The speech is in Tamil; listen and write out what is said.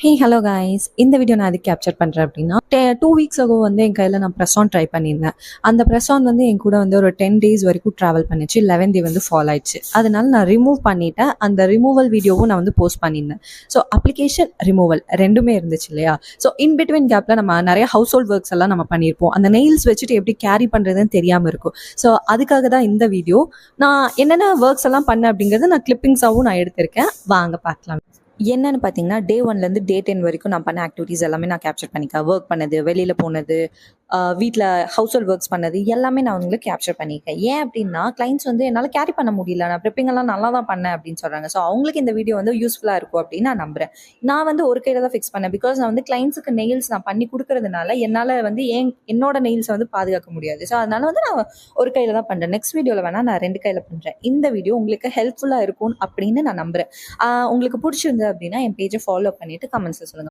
ஹே ஹலோ கைஸ், இந்த வீடியோ நான் எதுக்கு கேப்சர் பண்ணுறேன் அப்படின்னா 2 வீக்ஸ் ago வந்து என் கையில் நான் ப்ரெஸ் ஆன் ட்ரை பண்ணியிருந்தேன். அந்த ப்ரெஸ் ஆன் வந்து என் கூட வந்து ஒரு 10 days வரைக்கும் ட்ராவல் பண்ணிச்சு. 11th day வந்து ஃபால் ஆயிடுச்சு. அதனால நான் ரிமூவ் பண்ணிட்டேன். அந்த ரிமூவல் வீடியோவும் நான் வந்து போஸ்ட் பண்ணியிருந்தேன். ஸோ அப்ளிகேஷன் ரிமூவல் ரெண்டுமே இருந்துச்சு இல்லையா? ஸோ இன் பிட்வீன் கேப்பில் நம்ம நிறைய ஹவுஸ் ஹோல்ட் ஒர்க்ஸ் எல்லாம் நம்ம பண்ணியிருப்போம். அந்த நெயில்ஸ் வச்சுட்டு எப்படி கேரி பண்ணுறதுன்னு தெரியாமல் இருக்கும். ஸோ அதுக்காக தான் இந்த வீடியோ. நான் என்னென்ன ஒர்க்ஸ் எல்லாம் பண்ணேன் அப்படிங்கிறது நான் கிளிப்பிங்ஸாகவும் நான் எடுத்திருக்கேன். வாங்க பார்க்கலாம். என்னன்னு பார்த்தீங்கன்னா, டே 1லேருந்து டே 10 வரைக்கும் நான் பண்ண ஆக்டிவிட்டீஸ் எல்லாமே நான் கேப்சர் பண்ணிக்கேன். ஒர்க் பண்ணது, வெளியில் போனது, வீட்டில் ஹவுஸ் ஹோல்ட் ஒர்க்ஸ் பண்ணது எல்லாமே நான் உங்களுக்கு கேப்சர் பண்ணியிருக்கேன். ஏன் அப்படின்னா, கிளைண்ட்ஸ் வந்து என்னால் கேரி பண்ண முடியல, நான் ப்ரிப்பிங்கெல்லாம் நல்லா தான் பண்ணேன் அப்படின்னு சொல்கிறாங்க. ஸோ அவங்களுக்கு இந்த வீடியோ வந்து யூஸ்ஃபுல்லாக இருக்கும் அப்படின்னு நான் நம்புகிறேன். நான் வந்து ஒரு கையில் தான் ஃபிக்ஸ் பண்ணேன். பிகாஸ் நான் வந்து கிளைண்ட்ஸுக்கு நெயில்ஸ் நான் பண்ணி கொடுக்கறதுனால என்னால் வந்து என்னோட நெயில்ஸை வந்து பாதுகாக்க முடியாது. ஸோ அதனால வந்து நான் ஒரு கையில் தான் பண்ணுறேன். நெக்ஸ்ட் வீடியோவில் வேணால் நான் 2 கையில் பண்ணுறேன். இந்த வீடியோ உங்களுக்கு ஹெல்ப்ஃபுல்லாக இருக்கும் அப்படின்னு நான் நம்புகிறேன். உங்களுக்கு பிடிச்சிருந்து அப்படின்னா என் பேஜை ஃபாலோ பண்ணிவிட்டு கமெண்ட்ஸில் சொல்லுங்கள்.